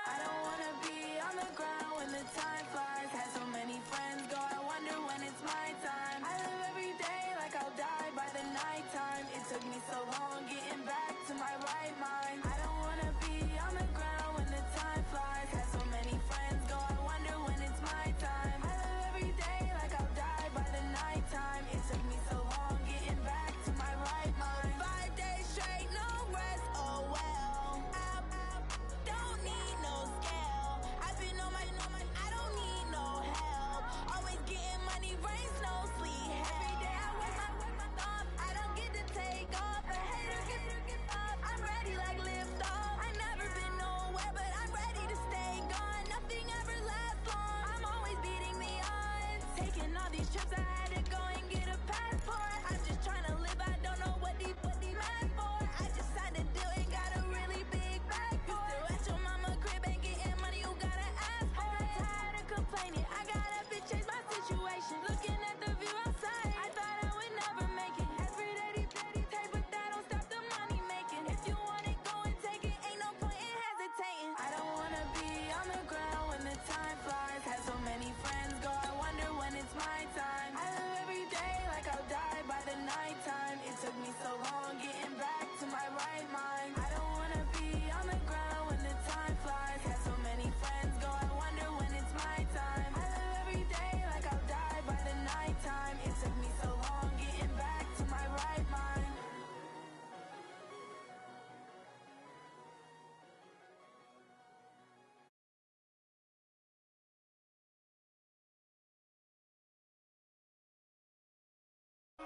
I don't wanna be on the ground when the time flies. Had so many friends go, I wonder when it's my time. I live every day like I'll die by the nighttime. It took me so long getting back to my right mind. I don't wanna be on the ground when the time flies. Had so many friends go, I wonder when it's my time. I live every day like I'll die by the nighttime. It took me so long getting back to my right mind. 5 days straight, no rest, oh well. Don't need no scale. I've been on my, I don't need no help. Always getting money, rain, snow, sleet. Every day I work my thumb. I don't get to take off. A hater get up. I'm ready like lift off. I never been nowhere, but I'm ready to stay gone. Nothing ever lasts long. I'm always beating the odds. Taking all these trips, I had to go and get a passport. I'm just trying to live. I don't know what these mad for. I just had to do it. Got a really big bag for it. Still at your mama crib and getting money. You gotta ask for it. I'm tired of complaining. I got up and changed my situation. Looking at the view outside, I thought I would never make it. Every day they take, but that don't stop the money making. If you want it, go and take it. Ain't no point in hesitating. I don't wanna be on the ground when the time flies. Had so many friends go, I wonder when it's my time. I live every day like I'll die by the nighttime. It took me so long getting back to my right mind. I don't wanna be on the ground when the time flies. Had so many friends go, I wonder when it's my time. I live every day like I'll die by the nighttime. It took me so long getting back to my right mind.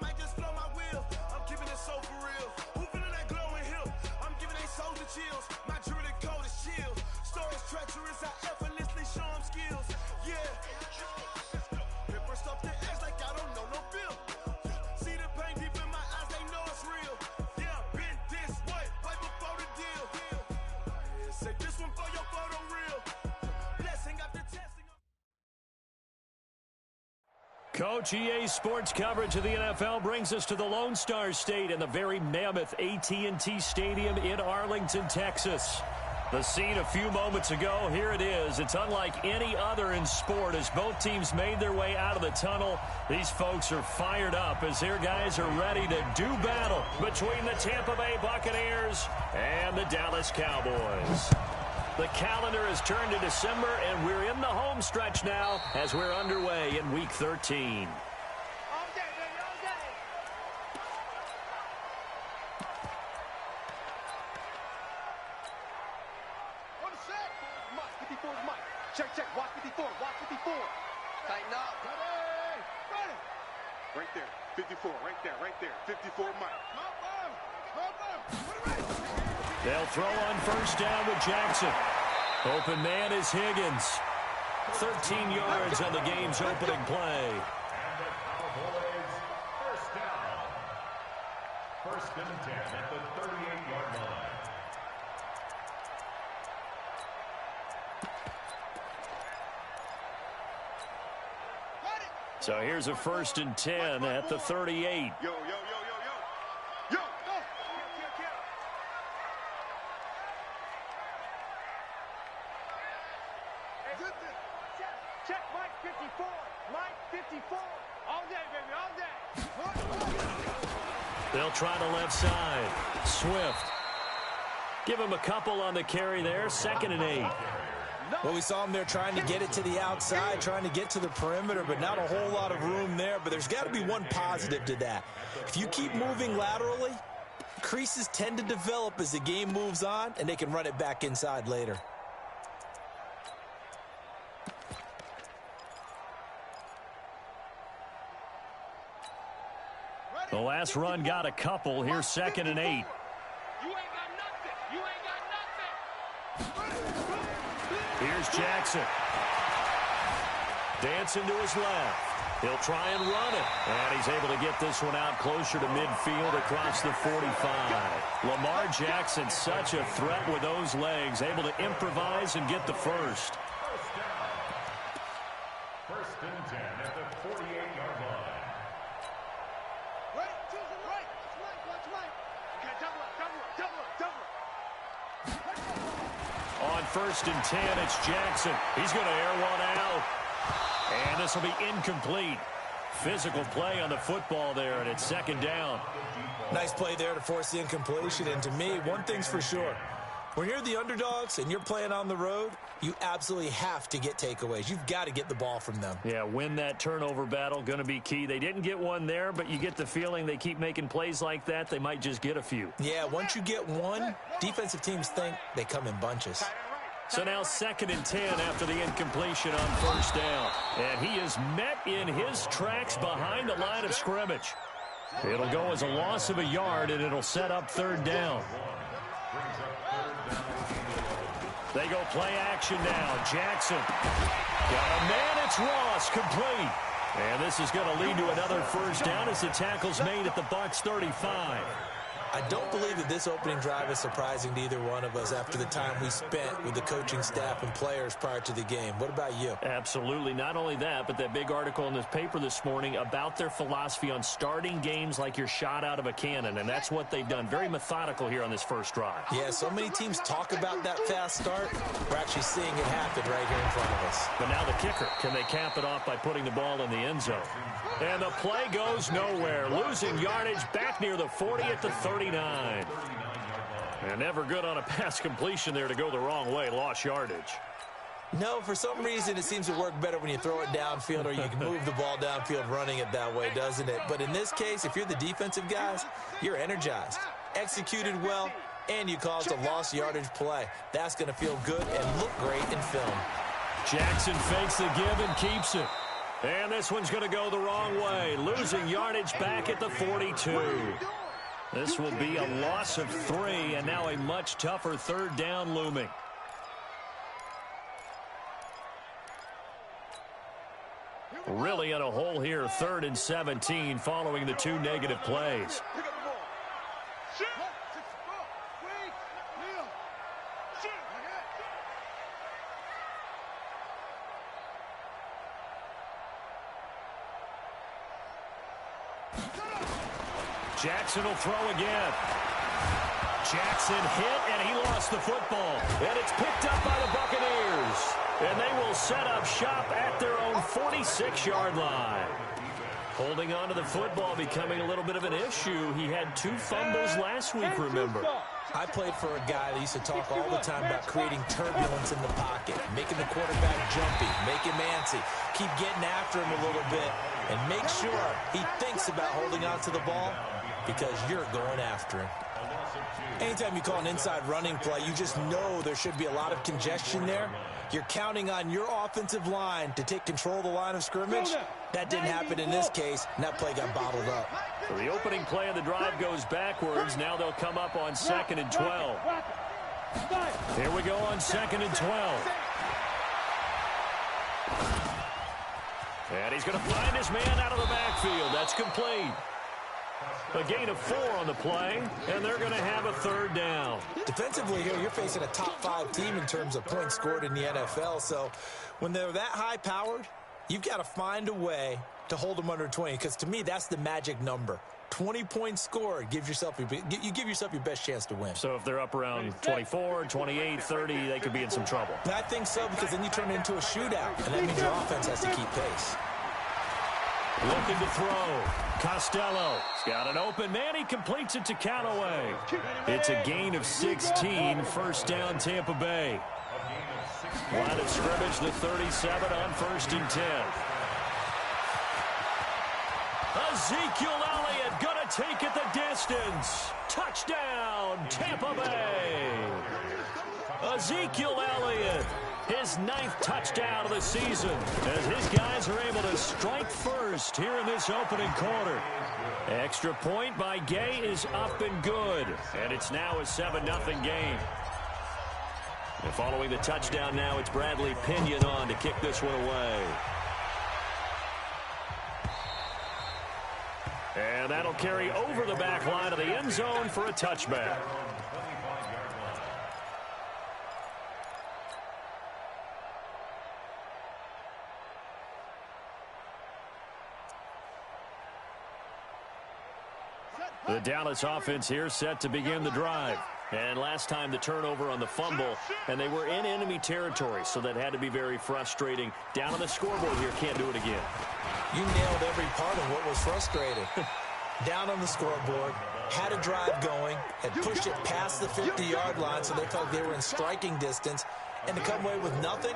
Might just flow my wheel. I'm keeping it so for real. Who feeling that glowing hill? I'm giving they souls the chills. My jewelry code is chill. Stories treacherous, I effortlessly show them skills. Yeah. Pepper stuff the ass like I don't know no bill. See the pain deep in my eyes, they know it's real. Yeah, been this way, way before the deal. Say this one for your photo reel. Blessing after testing. Coach, EA Sports coverage of the NFL brings us to the Lone Star State and the very mammoth AT&T Stadium in Arlington, Texas. The scene a few moments ago, here it is. It's unlike any other in sport as both teams made their way out of the tunnel. These folks are fired up as their guys are ready to do battle between the Tampa Bay Buccaneers and the Dallas Cowboys. The calendar has turned to December, and we're in the home stretch now as we're underway in Week 13. All day, baby, all day. On the set. Mike, 54 is Mike. Check, watch 54, watch 54. Tighten up. Ready. Right there, 54, right there. 54, Mike. They'll throw on first down with Jackson. Open man is Higgins. 13 yards on the game's opening play. And the Cowboys first down. First and 10 at the 38-yard line. So here's a first and 10 at the 38. Yo. Check, Mike 54. Mike 54. All day, baby, all day. They'll try the left side. Swift. Give him a couple on the carry there. 2nd and 8. Well, we saw him there trying to get it to the outside, trying to get to the perimeter, but not a whole lot of room there. But there's got to be one positive to that. If you keep moving laterally, creases tend to develop as the game moves on, and they can run it back inside later. The last run got a couple. Here's 2nd and 8. You ain't got nothing. You ain't got nothing. Here's Jackson. Dancing to his left. He'll try and run it. And he's able to get this one out closer to midfield across the 45. Lamar Jackson, such a threat with those legs, able to improvise and get the first. First down. First and 10 at the 48-yard line. Right, to the right. Watch right. Okay, double up. On 1st and 10. It's Jackson. He's going to air one out. And this will be incomplete. Physical play on the football there, and it's 2nd down. Nice play there to force the incompletion. And to me, one thing's for sure. When you're the underdogs and you're playing on the road, you absolutely have to get takeaways. You've got to get the ball from them. Yeah, win that turnover battle, going to be key. They didn't get one there, but you get the feeling they keep making plays like that, they might just get a few. Yeah, once you get one, defensive teams think they come in bunches. So now 2nd and 10 after the incompletion on 1st down. And he is met in his tracks behind the line of scrimmage. It'll go as a loss of a yard, and it'll set up 3rd down. They go play action now. Jackson. Got a man. It's Ross. Complete. And this is going to lead to another 1st down as the tackle's made at the Bucs 35. I don't believe that this opening drive is surprising to either one of us after the time we spent with the coaching staff and players prior to the game. What about you? Absolutely. Not only that, but that big article in this paper this morning about their philosophy on starting games like you're shot out of a cannon, and that's what they've done. Very methodical here on this first drive. Yeah, so many teams talk about that fast start. We're actually seeing it happen right here in front of us. But now the kicker. Can they cap it off by putting the ball in the end zone? And the play goes nowhere. Losing yardage back near the 40 at the 39. And never good on a pass completion there to go the wrong way. Lost yardage. No, for some reason it seems to work better when you throw it downfield or you can move the ball downfield running it that way, doesn't it? But in this case, if you're the defensive guys, you're energized, executed well, and you caused a lost yardage play. That's going to feel good and look great in film. Jackson fakes the give and keeps it. And this one's going to go the wrong way. Losing yardage back at the 42. This will be a loss of 3, and now a much tougher 3rd down looming. Really in a hole here, 3rd and 17 following the 2 negative plays. Jackson will throw again. Jackson hit, and he lost the football. And it's picked up by the Buccaneers. And they will set up shop at their own 46-yard line. Holding on to the football becoming a little bit of an issue. He had 2 fumbles last week, remember. I played for a guy that used to talk all the time about creating turbulence in the pocket, making the quarterback jumpy, make him antsy, keep getting after him a little bit, and make sure he thinks about holding on to the ball because you're going after him. Anytime you call an inside running play, you just know there should be a lot of congestion there. You're counting on your offensive line to take control of the line of scrimmage. That didn't happen in this case, and that play got bottled up. So the opening play of the drive goes backwards. Now they'll come up on 2nd and 12. Here we go on 2nd and 12. And he's going to find his man out of the backfield. That's complete. A gain of 4 on the play, and they're going to have a 3rd down. Defensively here, you're facing a top 5 team in terms of points scored in the NFL. So when they're that high-powered, you've got to find a way to hold them under 20, because to me, that's the magic number. 20 points scored gives yourself you give yourself your best chance to win. So if they're up around 24, 28, 30, they could be in some trouble. I think so, because then you turn it into a shootout, and that means your offense has to keep pace. Looking to throw. Costello. He's got an open man. He completes it to Callaway. It's a gain of 16. 1st down, Tampa Bay. Line of scrimmage, the 37 on 1st and 10. Ezekiel Elliott going to take it the distance. Touchdown, Tampa Bay. Ezekiel Elliott, his 9th touchdown of the season, as his guys are able to strike first here in this opening quarter. Extra point by Gay is up and good, and it's now a 7-0 game. And following the touchdown now, it's Bradley Pinion on to kick this one away. And that'll carry over the back line of the end zone for a touchback. The Dallas offense here set to begin the drive. And last time the turnover on the fumble, and they were in enemy territory, so that had to be very frustrating. Down on the scoreboard here, can't do it again. You nailed every part of what was frustrating. Down on the scoreboard, had a drive going, had pushed it past the 50-yard line so they felt they were in striking distance, and to come away with nothing,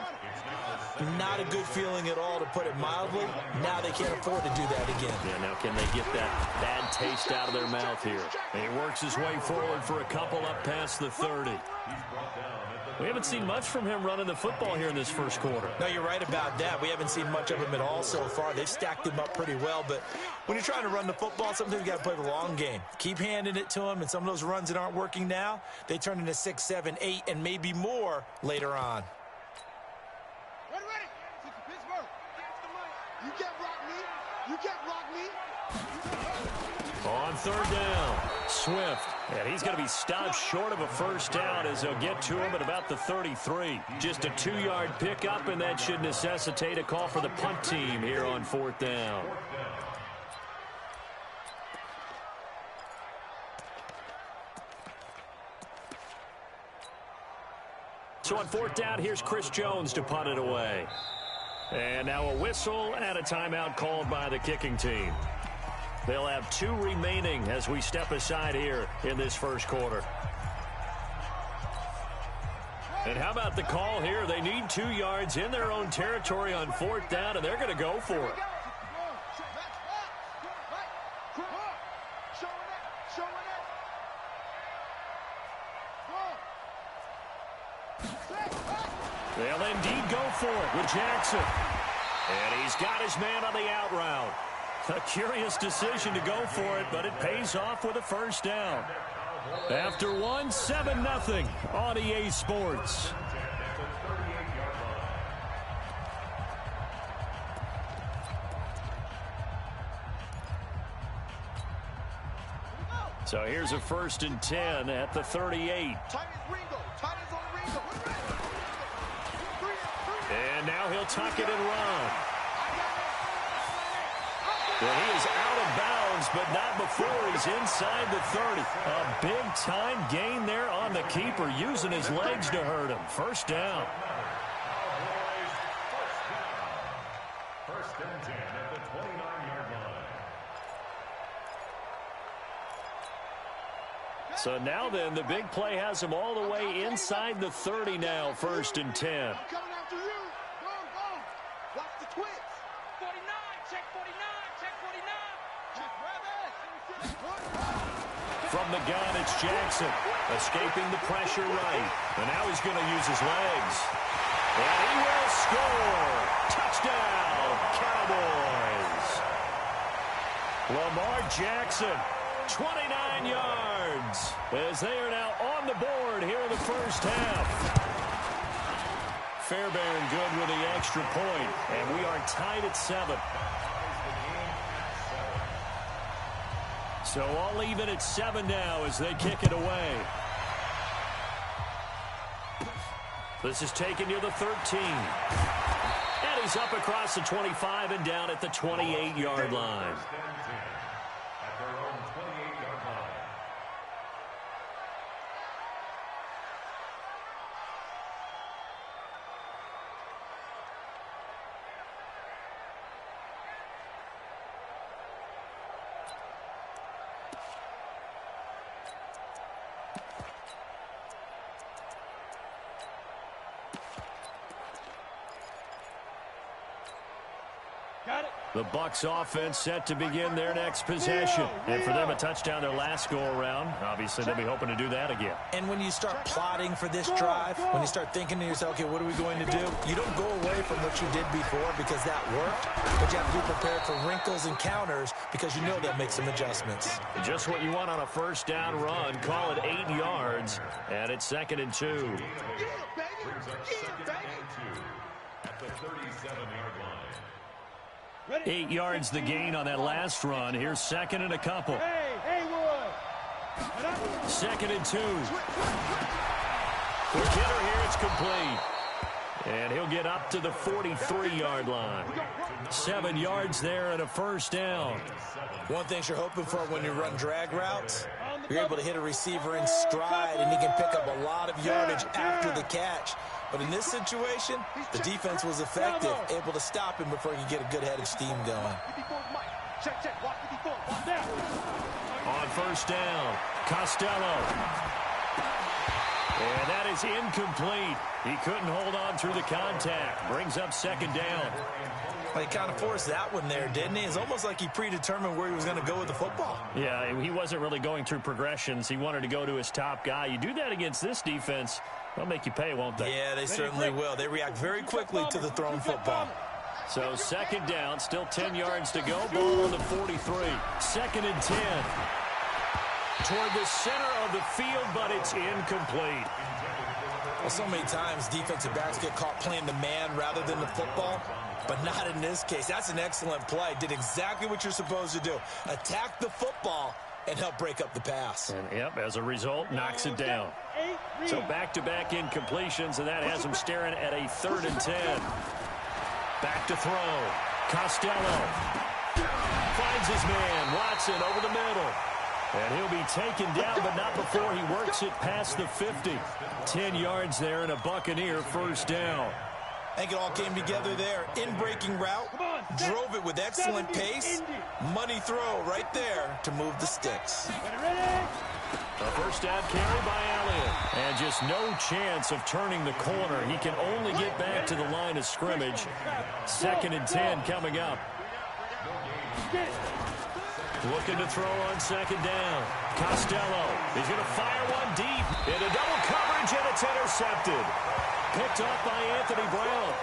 not a good feeling at all, to put it mildly. Now they can't afford to do that again. Yeah, now can they get that bad taste out of their mouth here? And he works his way forward for a couple up past the 30. We haven't seen much from him running the football here in this first quarter. No, you're right about that. We haven't seen much of him at all so far. They've stacked him up pretty well, but when you're trying to run the football, sometimes you got to play the long game. Keep handing it to him, and some of those runs that aren't working now, they turn into 6, 7, 8, and maybe more later on. Ready. Pittsburgh. You can't rock me. You can't rock me. On third down, Swift. And he's going to be stopped short of a first down as they'll get to him at about the 33. Just a 2-yard pickup, and that should necessitate a call for the punt team here on fourth down. So on fourth down, here's Chris Jones to punt it away. And now a whistle and a timeout called by the kicking team. They'll have 2 remaining as we step aside here in this first quarter. And how about the call here? They need 2 yards in their own territory on fourth down, and they're going to go for it. They'll indeed go for it with Jackson. And he's got his man on the out route. A curious decision to go for it, but it pays off with a first down. After one, 7-0 on EA Sports. So here's a 1st and 10 at the 38. And now he'll tuck it and run. Well, he is out of bounds, but not before he's inside the 30. A big-time gain there on the keeper, using his legs to hurt him. First down. First and 10 at the 29-yard line. So now then, the big play has him all the way inside the 30 now, 1st and 10. I'm coming after you. Go. Watch the twitch. 49, check 49, check 49. Check From the gun, it's Jackson, escaping the pressure right. And now he's going to use his legs. And he will score. Touchdown, Cowboys. Lamar Jackson, 29 yards, as they are now on the board here in the first half. Fairbairn good with the extra point, and we are tied at 7. So all even at 7 now as they kick it away. This is taken near the 13. And he's up across the 25 and down at the 28-yard line. At their own 28-yard line. The Bucs offense set to begin their next possession. And for them, a touchdown their last go-around. Obviously, they'll be hoping to do that again. And when you start plotting for this drive, when you start thinking to yourself, okay, what are we going to do? You don't go away from what you did before because that worked, but you have to be prepared for wrinkles and counters because you know they'll make some adjustments. Just what you want on a first down run. Call it 8 yards, and it's 2nd and 2. Brings up 2nd and 2 at the 37-yard line. 8 yards the gain on that last run. Here's 2nd and a couple. 2nd and 2. Quick hitter here. It's complete. And he'll get up to the 43-yard line. 7 yards there and a first down. One thing you're hoping for when you run drag routes, You're able to hit a receiver in stride, and he can pick up a lot of yardage after the catch. But in this situation, the defense was effective, able to stop him before he could get a good head of steam going. On first down, Costello. And that is incomplete. He couldn't hold on through the contact. Brings up second down. Well, he kind of forced that one there, didn't he? It's almost like he predetermined where he was going to go with the football. Yeah, he wasn't really going through progressions. He wanted to go to his top guy. You do that against this defense, they'll make you pay, won't they? Yeah, they certainly will. They react very quickly to the thrown football. So second down, still 10 yards to go. Ball on the 43. Second and 10. Toward the center of the field, but it's incomplete. Well, so many times defensive backs get caught playing the man rather than the football, but not in this case. That's an excellent play. Did exactly what you're supposed to do. Attack the football and help break up the pass. And, yep, as a result, knocks it down. So back-to-back incompletions, and that has him staring at a 3rd and 10. Back to throw. Costello finds his man. Watson over the middle. And he'll be taken down, but not before he works it past the 50. 10 yards there and a Buccaneer first down. I think it all came together there. In-breaking route, drove it with excellent pace. Money throw right there to move the sticks. A first down carry by Elliott. And just no chance of turning the corner. He can only get back to the line of scrimmage. 2nd and 10 coming up. Looking to throw on second down. Costello. He's going to fire one deep. Into double coverage, and it's intercepted. Picked off by Anthony Brown.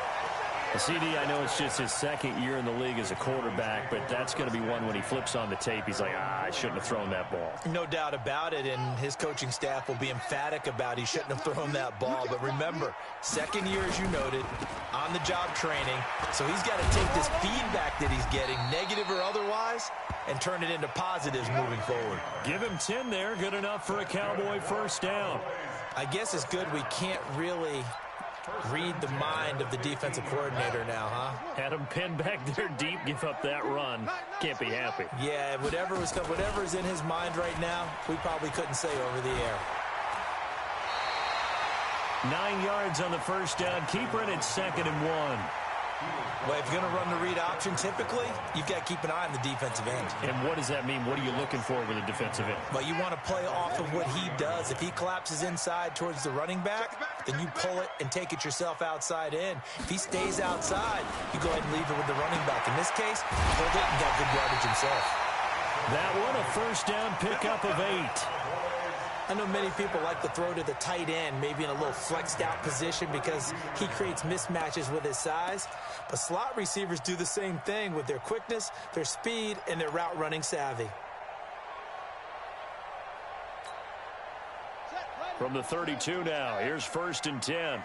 CD, I know it's just his 2nd year in the league as a quarterback, but that's going to be one when he flips on the tape. He's like, I shouldn't have thrown that ball. No doubt about it, and his coaching staff will be emphatic about he shouldn't have thrown that ball. But remember, 2nd year, as you noted, on-the-job training, so he's got to take this feedback that he's getting, negative or otherwise, and turn it into positives moving forward. Give him 10 there, good enough for a Cowboy first down. I guess it's good we can't really read the mind of the defensive coordinator now, huh? Had him pinned back there deep, give up that run. Can't be happy. Yeah, whatever is in his mind right now, we probably couldn't say over the air. 9 yards on the first down. Keeper in at 2nd and 1. Well, if you're going to run the read option, typically, you've got to keep an eye on the defensive end. And what does that mean? What are you looking for with a defensive end? Well, you want to play off of what he does. If he collapses inside towards the running back, then you pull it and take it yourself outside in. If he stays outside, you go ahead and leave it with the running back. In this case, he pulled it and got good yardage himself. That one, a first down pickup of 8. I know many people like to throw to the tight end, maybe in a little flexed out position because he creates mismatches with his size. But slot receivers do the same thing with their quickness, their speed, and their route running savvy. From the 32 now, here's 1st and 10. Oh, yeah.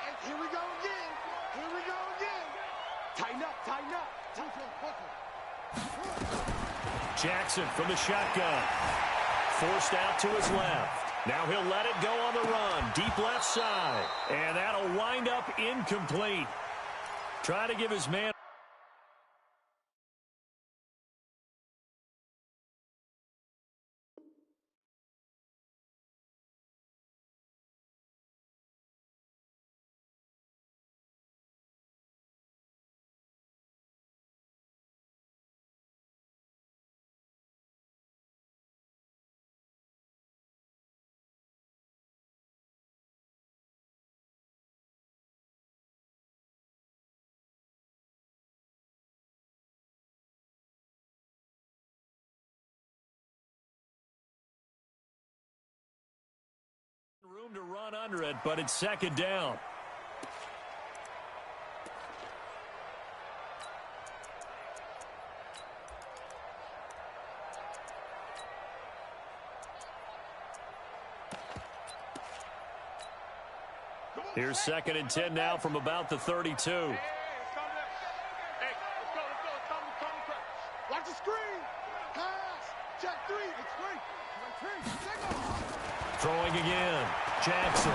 And here we go again. Tighten up. Jackson from the shotgun. Forced out to his left. Now he'll let it go on the run. Deep left side. And that'll wind up incomplete. Try to give his man. Room to run under it, but it's 2nd down. Here's 2nd and 10 now from about the 32. Hey, let's go. Watch the screen. Pass. Check 3. It's 3. Throwing again. Jackson.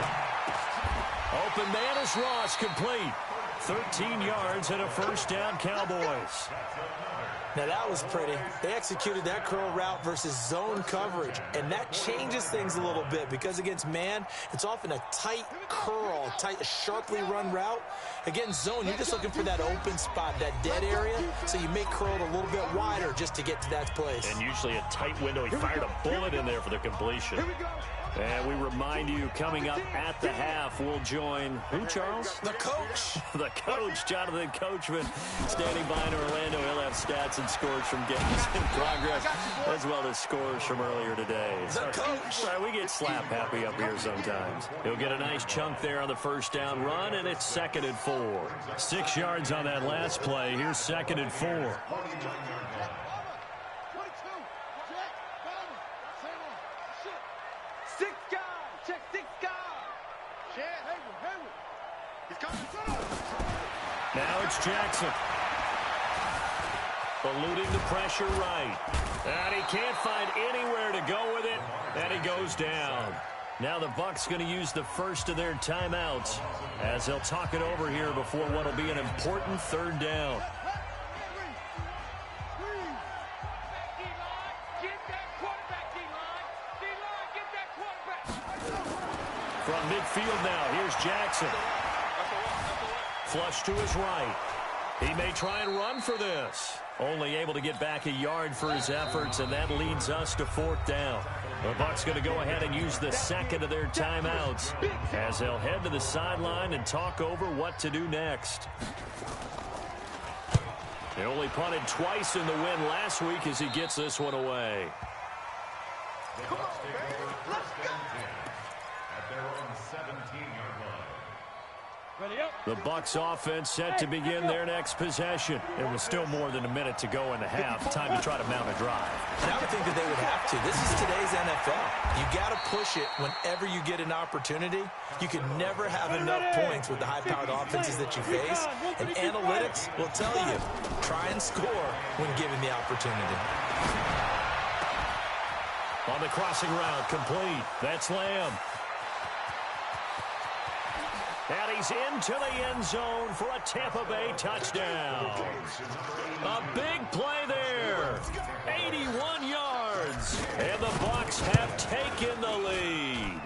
Open man is Ross, complete. 13 yards and a first down, Cowboys. Now, that was pretty. They executed that curl route versus zone coverage, and that changes things a little bit because against man, it's often a tight curl, a sharply run route. Against zone, you're just looking for that open spot, that dead area, so you make curl a little bit wider just to get to that place. And usually a tight window. He fired a bullet in there for the completion. And we remind you, coming up at the half, we'll join who, Charles? The coach. The coach, Jonathan Coachman, standing by in Orlando. He'll have stats and scores from games in progress, as well as scores from earlier today. The coach. Sorry, we get slap happy up here sometimes. He'll get a nice chunk there on the first down run, and it's 2nd and 4. 6 yards on that last play. Here's 2nd and 4. Now it's Jackson. Eluding the pressure right. And he can't find anywhere to go with it. And he goes down. Now the Bucs going to use the first of their timeouts as they'll talk it over here before what will be an important 3rd down. From midfield now, here's Jackson. Flush to his right. He may try and run for this. Only able to get back a yard for his efforts, and that leads us to 4th down. The Bucs going to go ahead and use the 2nd of their timeouts as they'll head to the sideline and talk over what to do next. They only punted twice in the win last week as he gets this one away. Come on, baby. Let's go. At their own 17-yard line. The Bucs offense set to begin their next possession. There was still more than a minute to go in the half. Time to try to mount a drive. And I would think that they would have to. This is today's NFL. You got to push it whenever you get an opportunity. You can never have enough points with the high-powered offenses that you face. And analytics will tell you, try and score when given the opportunity. On the crossing route, complete. That's Lamb. And he's into the end zone for a Tampa Bay touchdown. A big play there. 81 yards. And the Bucs have taken the lead.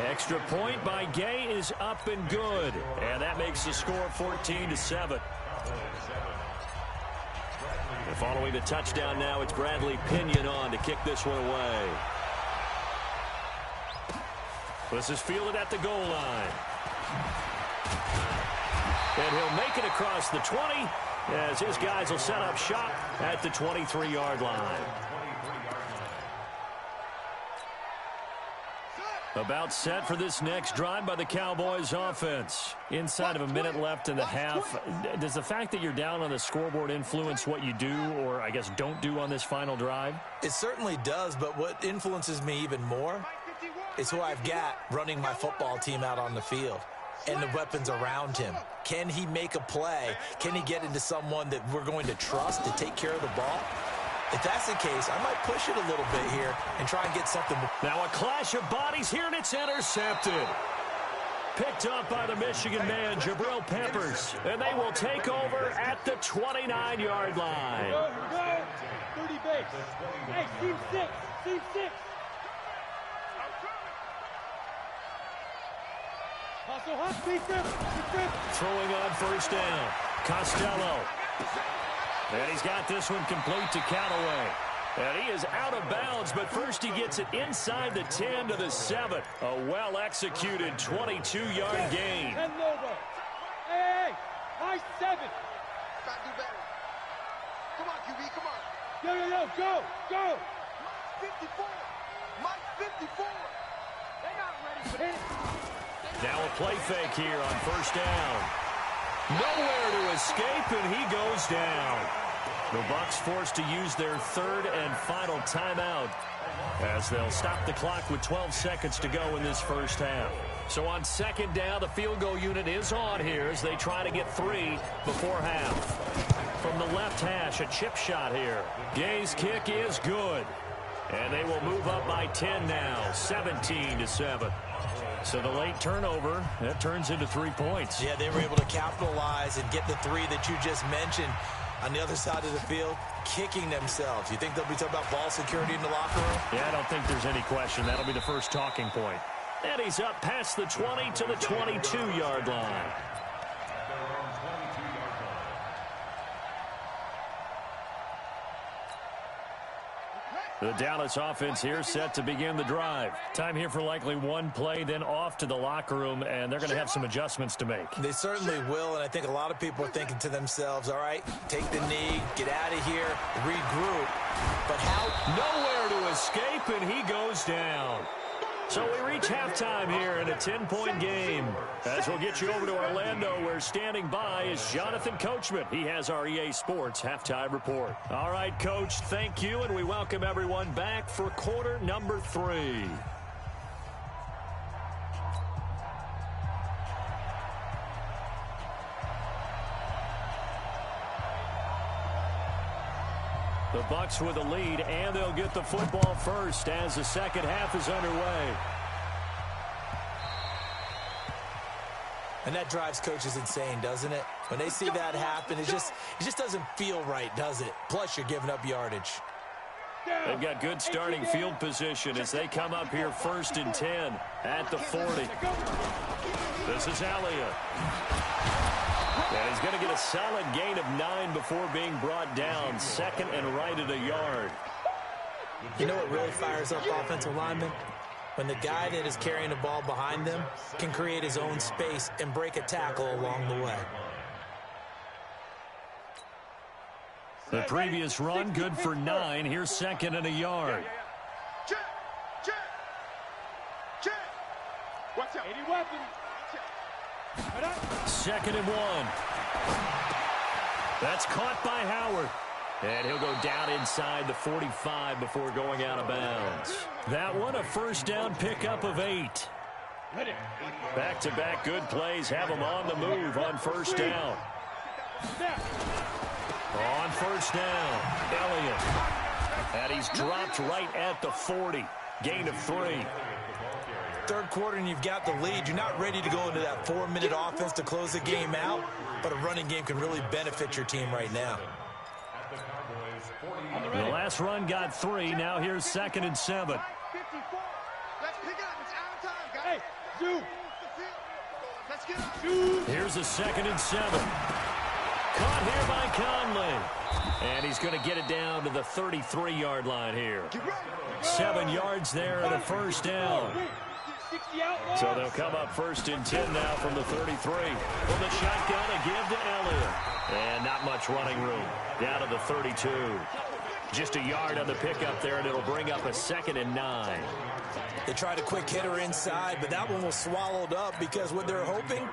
Extra point by Gay is up and good. And that makes the score 14-7. And following the touchdown now, it's Bradley Pinion on to kick this one away. This is fielded at the goal line. And he'll make it across the 20 as his guys will set up shop at the 23-yard line. About set for this next drive by the Cowboys offense. Inside of a minute left in the half. Does the fact that you're down on the scoreboard influence what you do, or I guess don't do on this final drive? It certainly does, but what influences me even more is who I've got running my football team out on the field and the weapons around him. Can he make a play? Can he get into someone that we're going to trust to take care of the ball? If that's the case, I might push it a little bit here and try and get something. Now a clash of bodies here, and it's intercepted. Picked up by the Michigan man, Jabril Peppers. And they will take over at the 29-yard line. Here we go. 30 base. Hey, team 6. Team 6. Throwing on first down. Costello. And he's got this one complete to Callaway. And he is out of bounds, but first he gets it inside the 10 to the 7. A well-executed 22-yard gain. And Lobo. Hey, high 7. Gotta do better. Come on, QB, come on. Yo, go, go. Mike 54. Mike 54. They're not ready for it. Now a play fake here on first down. Nowhere to escape, and he goes down. The Bucs forced to use their third and final timeout as they'll stop the clock with 12 seconds to go in this first half. So on second down, the field goal unit is on here as they try to get 3 before half. From the left hash, a chip shot here. Gay's kick is good. And they will move up by 10 now, 17-7. So the late turnover, that turns into 3 points. Yeah, they were able to capitalize and get the three that you just mentioned. On the other side of the field, kicking themselves. You think they'll be talking about ball security in the locker room? Yeah, I don't think there's any question. That'll be the first talking point. And he's up past the 20 to the 22-yard line. The Dallas offense here set to begin the drive. Time here for likely one play, then off to the locker room, and they're going to have some adjustments to make. They certainly will, and I think a lot of people are thinking to themselves, all right, take the knee, get out of here, regroup. But how? Nowhere to escape, and he goes down. So we reach halftime here in a 10-point game. As we'll get you over to Orlando, where standing by is Jonathan Coachman. He has our EA Sports halftime report. All right, Coach, thank you, and we welcome everyone back for quarter number 3. The Bucs with a lead, and they'll get the football first as the second half is underway. And that drives coaches insane, doesn't it? When they see that happen, it just doesn't feel right, does it? Plus, you're giving up yardage. They've got good starting field position as they come up here 1st and 10 at the 40. This is Elliott. And he's going to get a solid gain of 9 before being brought down. Second and right at a yard. You know what really fires up offensive linemen? When the guy that is carrying the ball behind them can create his own space and break a tackle along the way. The previous run, good for 9. Here's second and a yard. Check. Watch out. 80 weapons. Second and 1. That's caught by Howard. And he'll go down inside the 45 before going out of bounds. That one, a first down pickup of 8. Back-to-back good plays have him on the move on first down. On first down, Elliott. And he's dropped right at the 40. Gain of 3. Third quarter and you've got the lead. You're not ready to go into that 4-minute offense to close the game out, but a running game can really benefit your team right now. The last run got 3. Now here's second and 7. Let's pick it up. It's out of time, guys. Hey, Zoo. Let's get up. Here's a second and 7. Caught here by Conley. And he's going to get it down to the 33-yard line here. 7 yards there and a first down. So they'll come up 1st and 10 now from the 33. From the shotgun, a give to Elliott. And not much running room. Down to the 32. Just a yard on the pickup there, and it'll bring up a 2nd and 9. They tried a quick hitter inside, but that one was swallowed up because what they're hoping,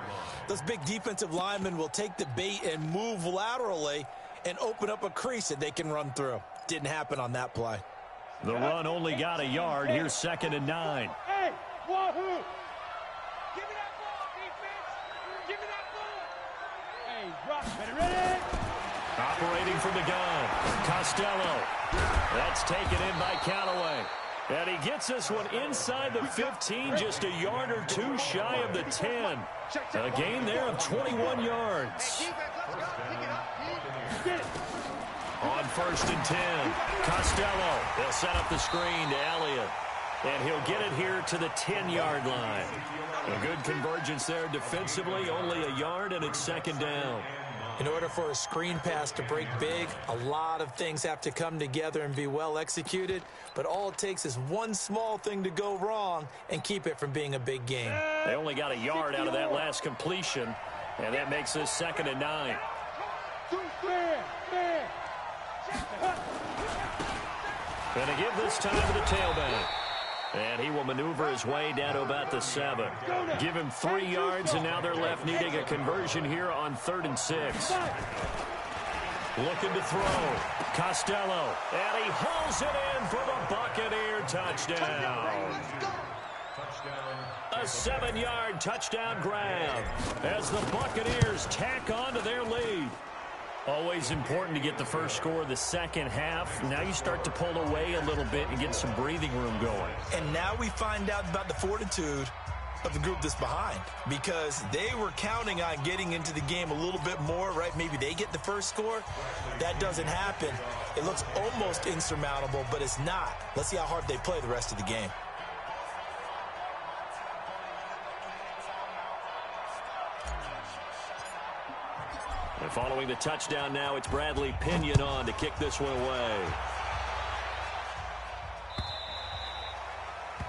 those big defensive linemen will take the bait and move laterally and open up a crease that they can run through. Didn't happen on that play. The run only got a yard. Here's 2nd and 9. Hey, Wahoo! Give me that ball, defense. Give me that ball. Hey, rock, ready? Operating from the gun, Costello. That's taken in by Callaway. And he gets this one inside the 15, just a yard or 2 shy of the 10. A gain there of 21 yards. On 1st and 10, Costello. They'll set up the screen to Elliott. And he'll get it here to the 10-yard line. A good convergence there defensively, only a yard, and it's 2nd down. In order for a screen pass to break big, a lot of things have to come together and be well executed, but all it takes is one small thing to go wrong and keep it from being a big game. They only got a yard out of that last completion, and that makes this 2nd and 9. And a give this time to the tailback. And he will maneuver his way down to about the 7. Give him 3 yards, and now they're left needing a conversion here on 3rd and 6. Looking to throw. Costello. And he hauls it in for the Buccaneer touchdown. A 7-yard touchdown grab as the Buccaneers tack on to their lead. Always important to get the first score of the second half. Now you start to pull away a little bit and get some breathing room going. And now we find out about the fortitude of the group that's behind, because they were counting on getting into the game a little bit more, right? Maybe they get the first score. That doesn't happen. It looks almost insurmountable, but it's not. Let's see how hard they play the rest of the game. And following the touchdown now, it's Bradley Pinion on to kick this one away.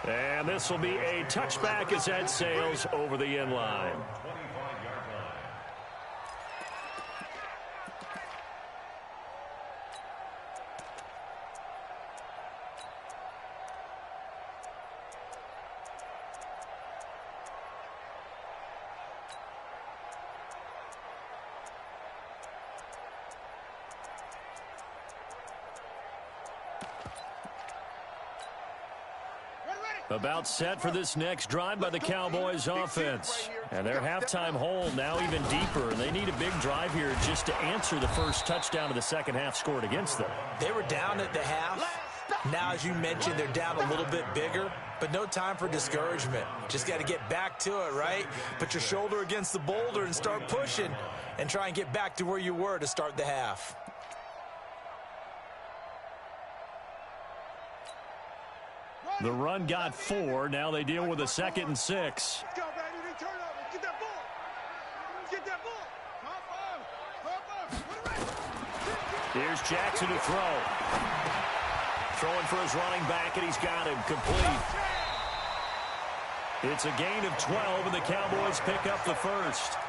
And this will be a touchback as that sails over the end line. About set for this next drive by the Cowboys offense. And their halftime hole now even deeper. And they need a big drive here just to answer the first touchdown of the second half scored against them. They were down at the half. Now, as you mentioned, they're down a little bit bigger, but no time for discouragement. Just got to get back to it, right? Put your shoulder against the boulder and start pushing and try and get back to where you were to start the half. The run got 4. Now they deal with a 2nd and 6. Let's go, baby. Turn over. Get that ball. Get that ball. Here's Jackson to throw. Throwing for his running back, and he's got him complete. It's a gain of 12, and the Cowboys pick up the first.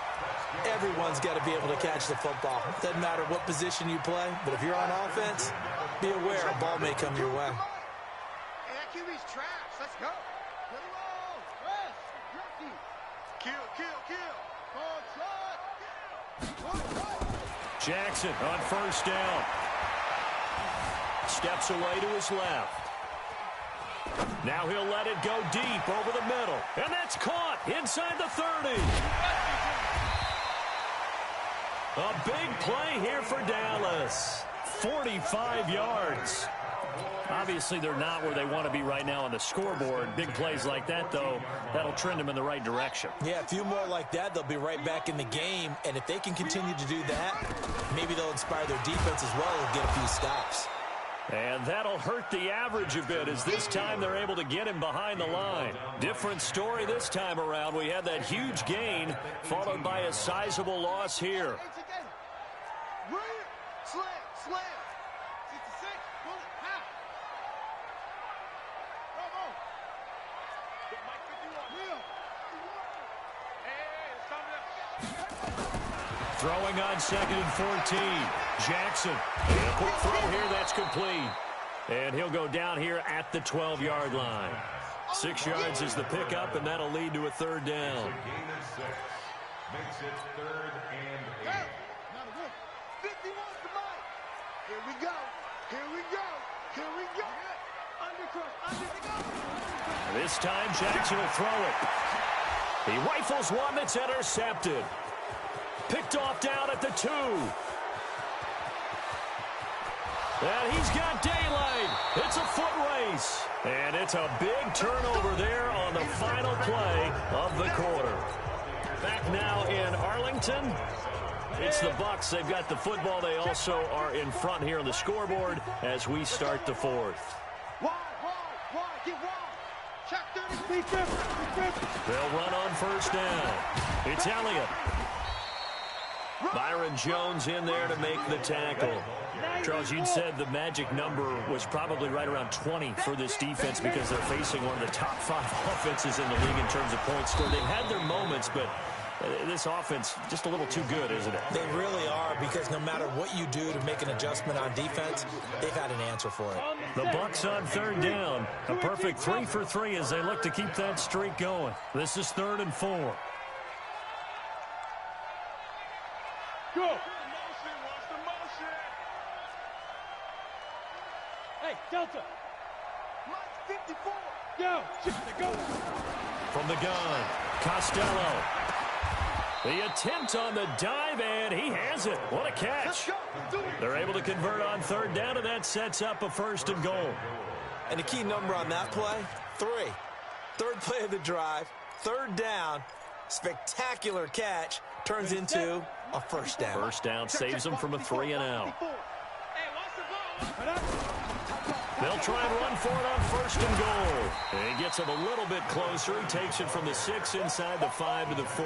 Everyone's got to be able to catch the football. Doesn't matter what position you play, but if you're on offense, be aware a ball may come your way. QB's trash. Let's go. Get him all. Rest. Jerky. Kill. Jackson on first down. Steps away to his left. Now he'll let it go deep over the middle. And that's caught inside the 30. A big play here for Dallas. 45 yards. Obviously, they're not where they want to be right now on the scoreboard. Big plays like that, though, that'll trend them in the right direction. Yeah, a few more like that, they'll be right back in the game. And if they can continue to do that, maybe they'll inspire their defense as well and get a few stops. And that'll hurt the average a bit, as this time they're able to get him behind the line. Different story this time around. We had that huge gain, followed by a sizable loss here. Slam. 66. Pull it. Half. Bravo. Get Mike 51. Wheel. Hey, it's coming up. Throwing on 2nd and 14. Jackson. And a quick throw here. That's complete. And he'll go down here at the 12-yard line. 6 yards is the pickup, and that'll lead to a 3rd down. Makes it 3rd and 8. 51 to Mike. Here we go. This time, Jackson will throw it. He rifles one that's intercepted. Picked off down at the 2. And he's got daylight. It's a foot race. And it's a big turnover there on the final play of the quarter. Back now in Arlington. It's the Bucs. They've got the football. They also are in front here on the scoreboard as we start the 4th. They'll run on first down. It's Elliott. Byron Jones in there to make the tackle. Charles, you'd said the magic number was probably right around 20 for this defense because they're facing one of the top 5 offenses in the league in terms of points scored. They've had their moments, but this offense just a little too good, isn't it? They really are, because no matter what you do to make an adjustment on defense, they've had an answer for it. The Bucs on 3rd down. A perfect 3 for 3 as they look to keep that streak going. This is 3rd and 4. Go. Watch the motion. Hey, Delta. Mike 54. Go. From the gun, Costello. The attempt on the dive, and he has it. What a catch. They're able to convert on 3rd down, and that sets up a 1st and goal. And the key number on that play, 3. 3rd play of the drive, Third down, spectacular catch, turns into a first down. First down saves them from a 3-and-out. They'll try and run for it on first and goal. And he gets him a little bit closer. He takes it from the 6 inside the 5 to the 4.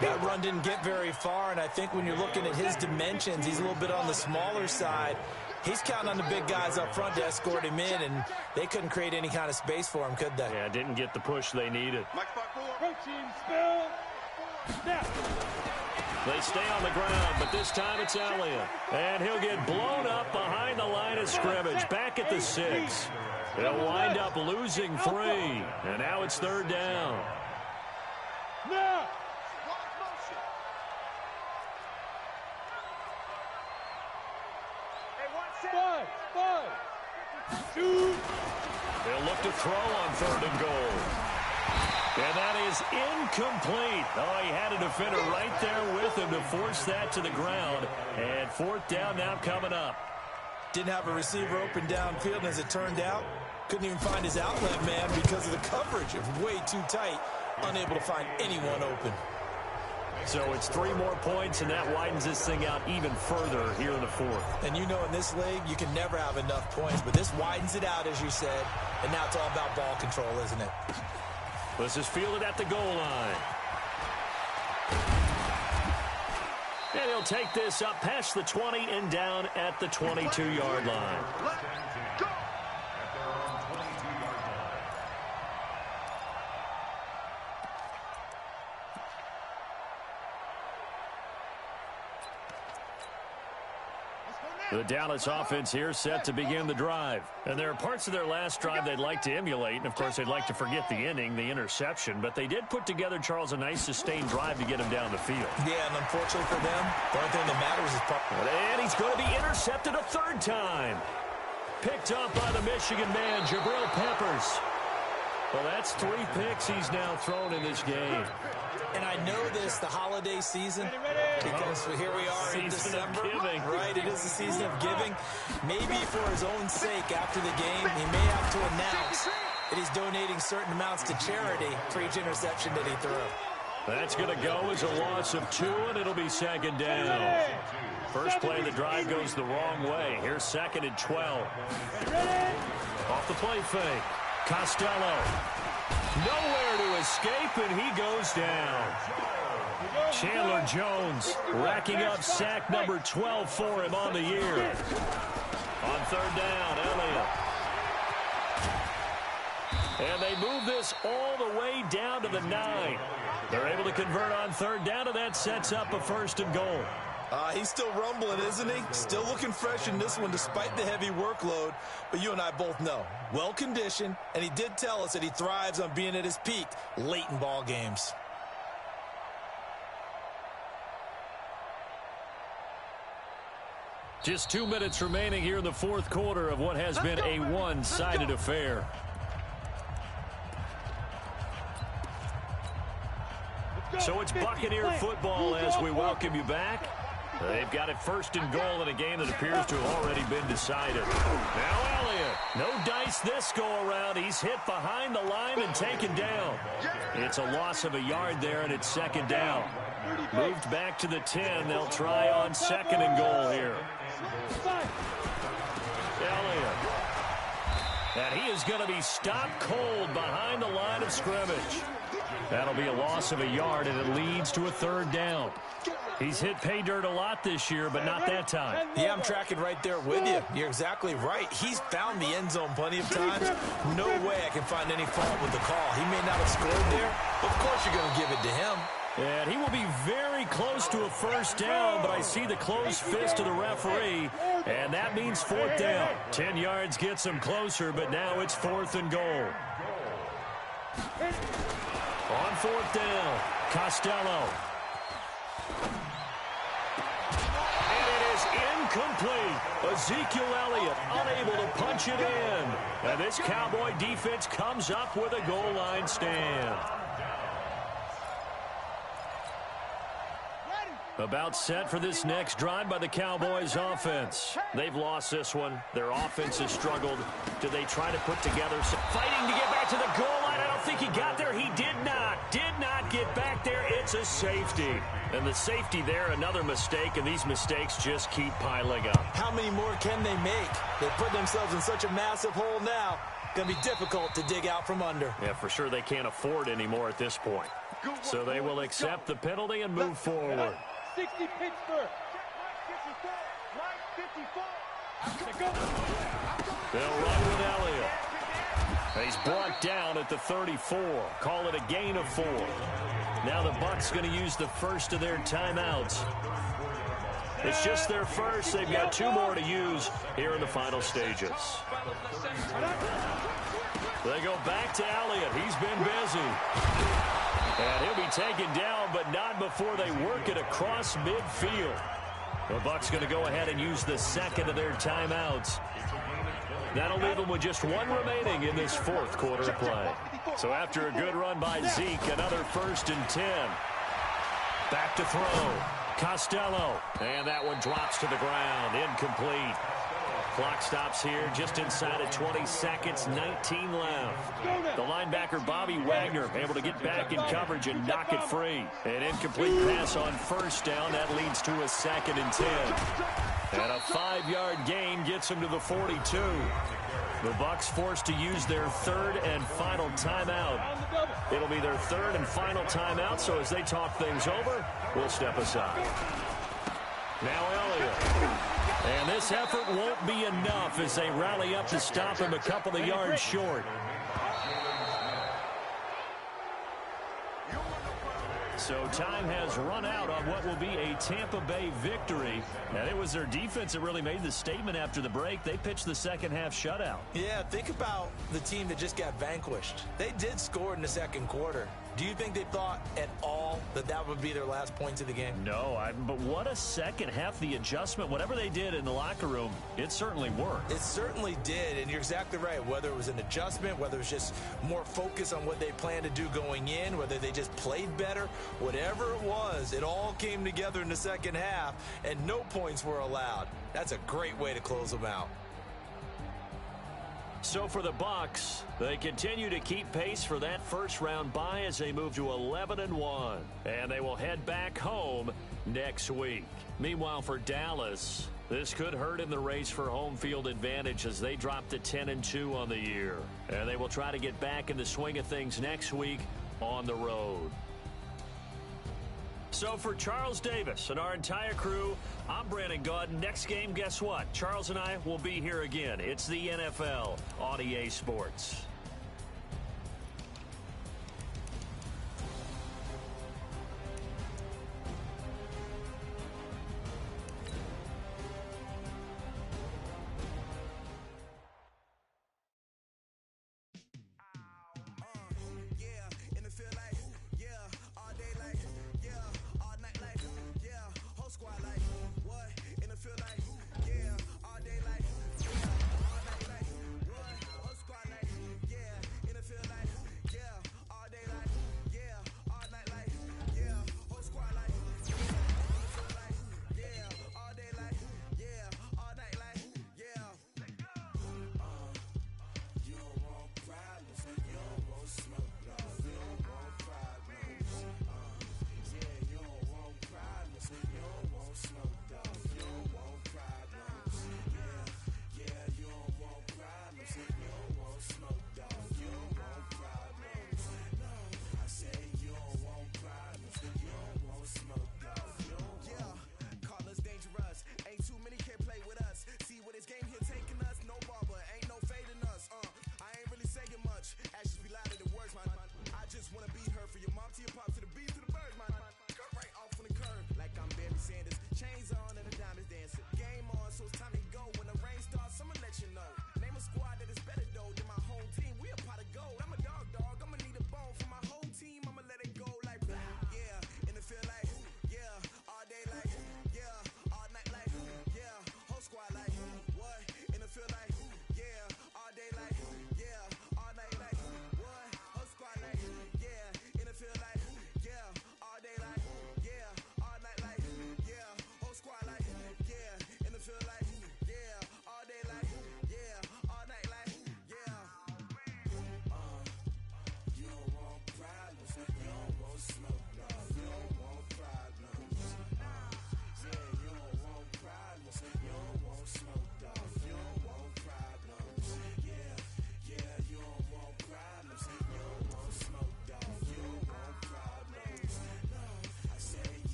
That run didn't get very far, and I think when you're looking at his dimensions, he's a little bit on the smaller side. He's counting on the big guys up front to escort him in, and they couldn't create any kind of space for him, could they? Yeah, didn't get the push they needed. They stay on the ground, but this time it's Elliott. And he'll get blown up behind the line of scrimmage, back at the 6. They'll wind up losing 3, and now it's third down. No! Shoot! They'll look to throw on third and goal. And that is incomplete. Oh, he had a defender right there with him to force that to the ground. And fourth down now coming up. Didn't have a receiver open downfield, and as it turned out, couldn't even find his outlet man because of the coverage. It was way too tight, unable to find anyone open. So it's 3 more points, and that widens this thing out even further here in the fourth. And you know in this league, you can never have enough points, but this widens it out, as you said, and now it's all about ball control, isn't it? This is fielded at the goal line. And he'll take this up past the 20 and down at the 22-yard line. The Dallas offense here set to begin the drive. And there are parts of their last drive they'd like to emulate. And, of course, they'd like to forget the inning, the interception. But they did put together, Charles, a nice sustained drive to get him down the field. Yeah, and unfortunately for them, the only thing that matters is... And he's going to be intercepted a third time. Picked up by the Michigan man, Jabril Peppers. Well, that's 3 picks he's now thrown in this game. And I know this, the holiday season, because here we are in December. Right, it is the season of giving. Maybe for his own sake, after the game, he may have to announce that he's donating certain amounts to charity for each interception that he threw. That's going to go as a loss of 2, and it'll be second down. First play of the drive goes the wrong way. Here's second and 12. Off the play fake. Costello. Nowhere to escape, and he goes down. Chandler Jones racking up sack number 12 for him on the year. On third down, Elliott. And they move this all the way down to the 9. They're able to convert on third down, and that sets up a first and goal. He's still rumbling, isn't he? Still looking fresh in this one despite the heavy workload. But you and I both know, well-conditioned, and he did tell us that he thrives on being at his peak late in ball games. Just 2 minutes remaining here in the fourth quarter of what has been a one-sided affair. So it's Buccaneer football as we welcome you back. They've got it first and goal in a game that appears to have already been decided. Now Elliott. No dice this go-around. He's hit behind the line and taken down. It's a loss of a yard there, and it's second down. Moved back to the 10. They'll try on second and goal here. Elliott. And he is going to be stopped cold behind the line of scrimmage. That'll be a loss of a yard, and it leads to a third down. He's hit pay dirt a lot this year, but not that time. Yeah, I'm tracking right there with you. You're exactly right. He's found the end zone plenty of times. No way I can find any fault with the call. He may not have scored there, but of course you're going to give it to him. And he will be very close to a first down, but I see the closed fist of the referee, and that means fourth down. 10 yards gets him closer, but now it's fourth and goal. On fourth down, Costello. And it is incomplete. Ezekiel Elliott unable to punch it in. And this Cowboy defense comes up with a goal line stand. About set for this next drive by the Cowboys offense. They've lost this one. Their offense has struggled. Do they try to put together some fighting to get back to the goal line? I don't think he got there. He did not. Did not get back there. It's a safety. And the safety there, another mistake, and these mistakes just keep piling up. How many more can they make? They put themselves in such a massive hole now. Going to be difficult to dig out from under. Yeah, for sure they can't afford anymore at this point. So they will accept the penalty and move forward. 60 Pittsburgh. They'll run with Elliott. He's brought down at the 34. Call it a gain of 4. Now the Bucs going to use the first of their timeouts. It's just their first. They've got 2 more to use here in the final stages. They go back to Elliott. He's been busy. And he'll be taken down, but not before they work it across midfield. The Bucs going to go ahead and use the second of their timeouts. That'll leave them with just 1 remaining in this 4th quarter of play. So after a good run by Zeke, another 1st and 10. Back to throw. Costello. And that one drops to the ground. Incomplete. Clock stops here just inside of 20 seconds. 19 left. The linebacker, Bobby Wagner, able to get back in coverage and knock it free. An incomplete pass on 1st down. That leads to a 2nd and 10. And a 5-yard gain gets him to the 42. The Bucs forced to use their 3rd and final timeout. It'll be their 3rd and final timeout, so as they talk things over, we'll step aside. Now Elliott. And this effort won't be enough as they rally up to stop him a couple of yards short. So time has run out on what will be a Tampa Bay victory. And it was their defense that really made the statement after the break. They pitched the second-half shutout. Yeah, think about the team that just got vanquished. They did score in the 2nd quarter. Do you think they thought at all that that would be their last points of the game? No, but what a second half. The adjustment, whatever they did in the locker room, it certainly worked. It certainly did, and you're exactly right. Whether it was an adjustment, whether it was just more focus on what they planned to do going in, whether they just played better, whatever it was, it all came together in the 2nd half, and no points were allowed. That's a great way to close them out. So for the Bucs, they continue to keep pace for that first-round bye as they move to 11-1. And they will head back home next week. Meanwhile, for Dallas, this could hurt in the race for home field advantage as they drop to 10-2 on the year. And they will try to get back in the swing of things next week on the road. So for Charles Davis and our entire crew, I'm Brandon Gaudin. Next game, guess what? Charles and I will be here again. It's the NFL on EA Sports.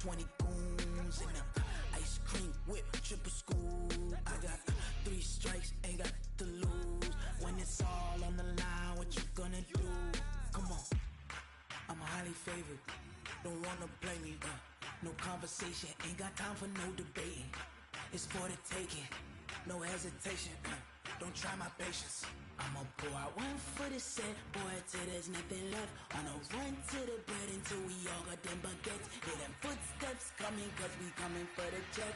20 goons in the ice cream whip, triple school. I got 3 strikes, ain't got to lose. When it's all on the line, what you gonna do? Come on, I'm highly favored. Don't wanna play me, no conversation, ain't got time for no debating. It's for the taking, no hesitation. Don't try my patience. I'ma pour out one for the set, boy, till there's nothing left. On a run to the bread until we all got them baguettes. Hear them footsteps coming, cause we coming for the check.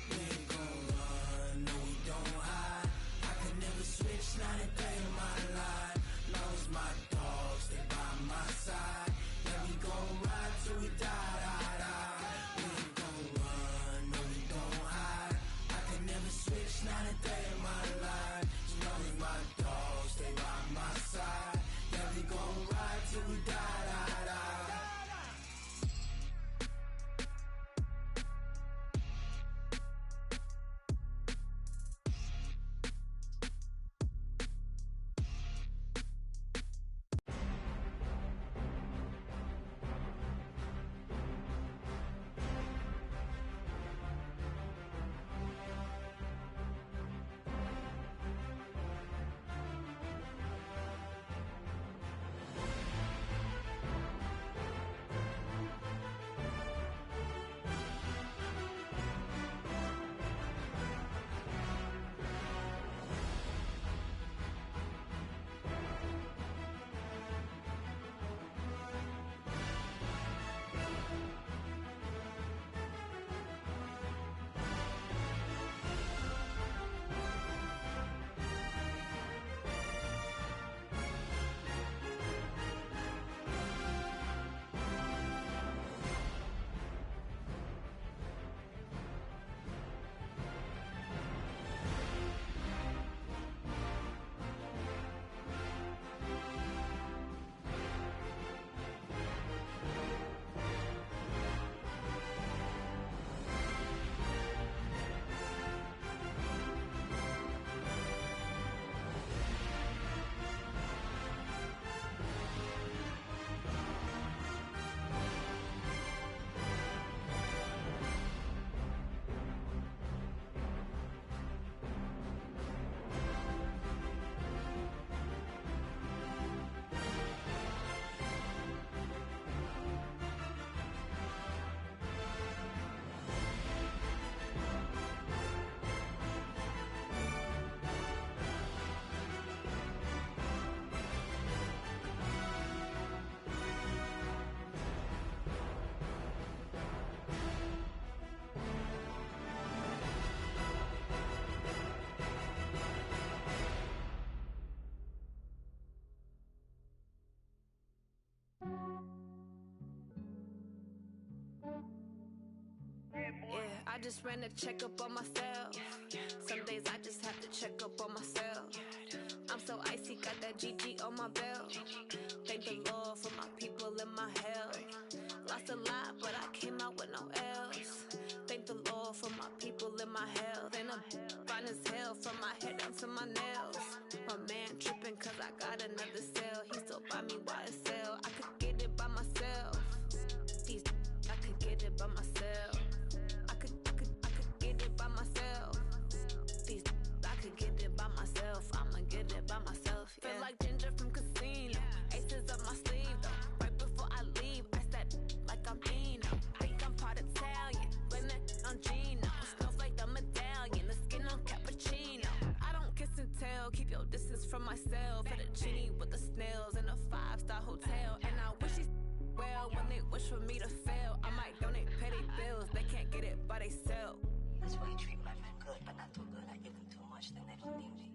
We ain't gon' run, no we don't hide. I could never switch, not a day in my life. Long as my dogs, they by my side. Yeah, we gon' ride till we die, die, die. We ain't gon' run, no we don't hide. I could never switch, not a day in my life. As long as my dogs, they by my side. Yeah, we gon' ride till we die, die, die. Yeah, I just ran a checkup on myself. Some days I just have to check up on myself. I'm so icy, got that GG on my belt. Thank the Lord for my people in my health. Lost a lot, but I came out with no else. Thank the Lord for my people in my health. And I'm fine as hell from my head down to my nails. My man tripping cause I got another cell. He still buy me YSL. I could get it by myself. These I could get it by myself. I could get it by myself. These I could get it by myself. I'ma get it by myself. Yeah. Feel like Ginger from Casino. Aces up my sleeve though. Right before I leave, I said like I'm Dino. Think I'm part Italian. Blame it on Gino. Smells like the medallion. The skin on cappuccino. I don't kiss and tell. Keep your distance from myself. Fettuccine with the snails in a 5-star hotel. And I wish he's well when they wish for me to fail. I might donate petty bills. They can't get it by they self. That's why you treat my men good, but not too good. I give them too much, then they don't need me.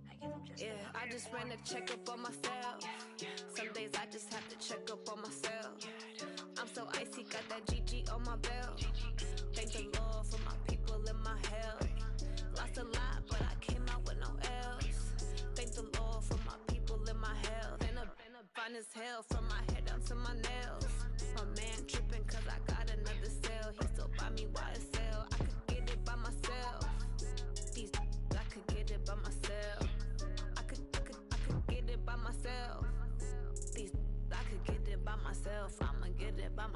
I give them just yeah, I just ran a checkup on myself. Some days I just have to check up on myself. I'm so icy, got that GG on my belt. Thank the Lord for my people in my health. Lost a lot, but I came out with no else. Thank the Lord for my people in my health. And I'm fine as hell from my head down to my nails. My man tripping cause I got another cell. He still buy me YSL. I could get it by myself. These I could get it by myself. I could get it by myself. These I could get it by myself. I'ma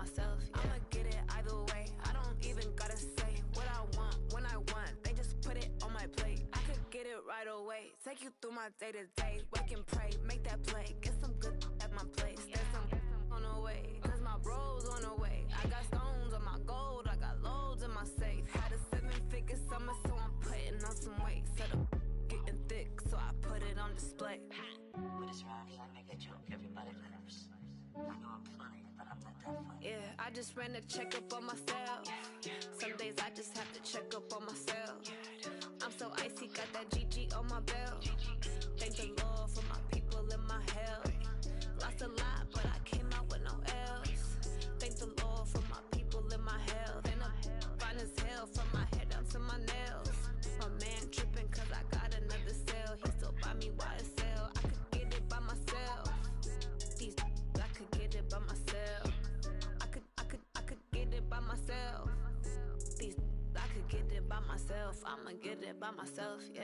myself. Yeah. I'ma get it either way. I don't even gotta say what I want when I want. They just put it on my plate. I could get it right away. Take you through my day to day. Wake and pray, make that play. Get some good at my place. There's some on the way. Cause my bro's on the way. I got stones on my gold. I got loads in my safe. Had a 7-figure summer, so I'm putting on some weight. Set up getting thick, so I put it on display. But it's around here, I make a joke, everybody laughs. I know I'm funny, but I'm not that funny. Yeah, I just ran a checkup on myself. Some days I just have to check up on myself. I'm so icy, got that GG on my belt. Thank the Lord for my people in my health. Lost a lot, but I came out with no else. Thank the Lord for my people in my health. And I'm fine as hell from my head down to my nails. My man tripping cause I got another cell. He still buy me YSL. I could get it by myself. These I could get it by myself. I could get it by myself. These I could get it by myself. I'ma get it by myself, yeah.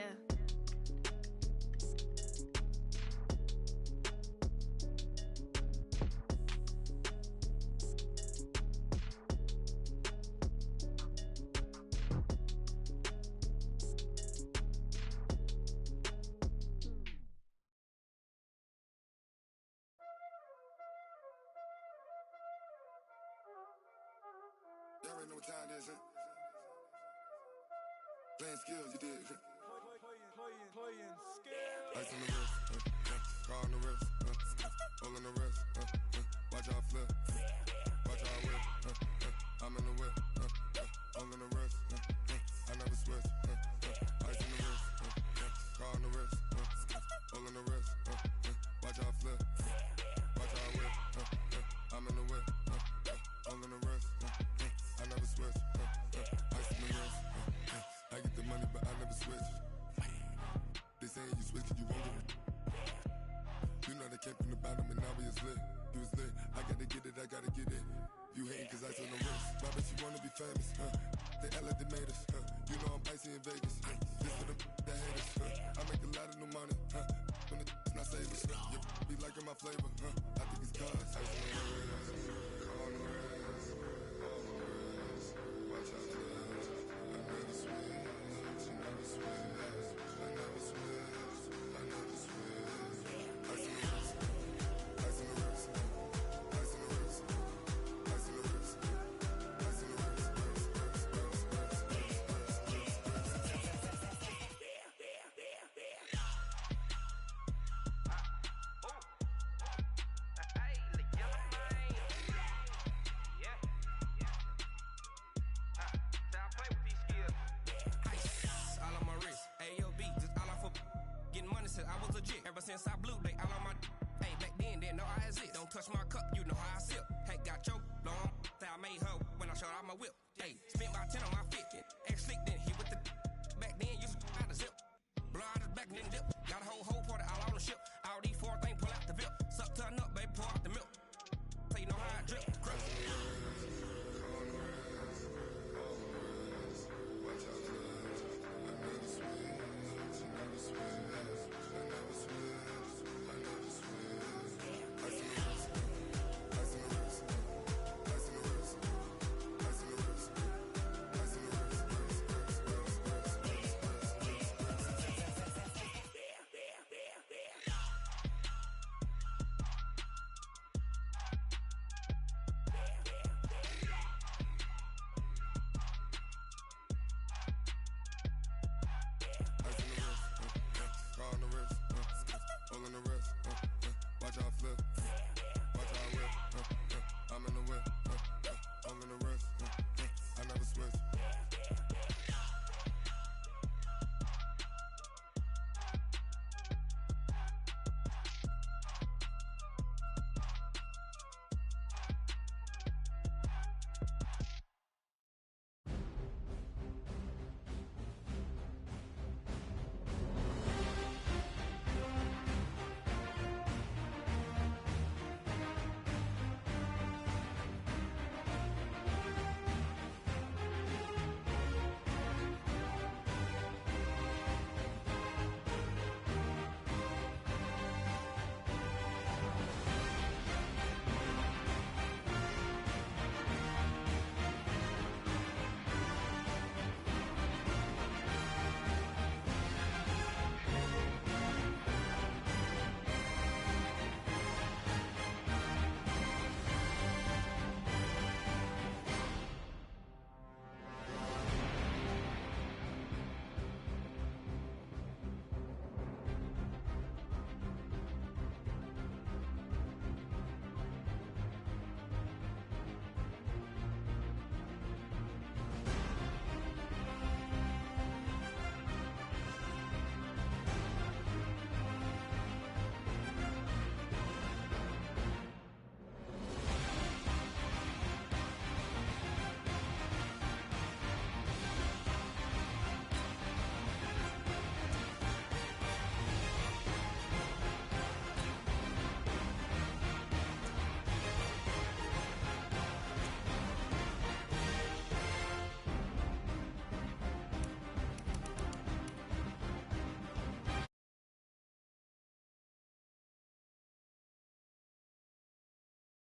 Y'all already know what time it is, huh? Playing skills, you did. Playing skills. Ice on the wrist, car on the wrist, hole in the wrist, watch out flip, watch out whip, I'm in the whip, hole in the wrist, I never switch, ice on the wrist, car on the wrist, hole in the wrist, watch out flip, watch out whip, I'm in the whip, hole in the wrist, I never switch, ice on the wrist, I get the money but I never switch. They saying you switch cause you won't get it. You know they came from the bottom and now we is lit. You was lit, I gotta get it, I gotta get it. You hating cause ice on the wrist. My bitch, you wanna be famous, They act like they made us, You know I'm icy in Vegas, This for the that hate us, I make a lot of new money, When it's not savings, You be liking my flavor, I think it's cause ice on the wrist, on the wrist, on the wrist. Watch out, I never switch, I never switch. Ever since I blew, they all on my hey, back then, didn't know I exist. Don't touch my cup, you know how I sip. Hey, got choked, long, that I made her when I showed out my whip. Hey, spent about 10 on my 50. Ex-slick, then hit with the back then, used to out the zip. Blow out his back, then dip. Got a whole party all on the ship. All these 4 things, pull out the VIP. Suck to a nut, baby, pour out the milk. So you know how I drip. Crush. Watch out flip.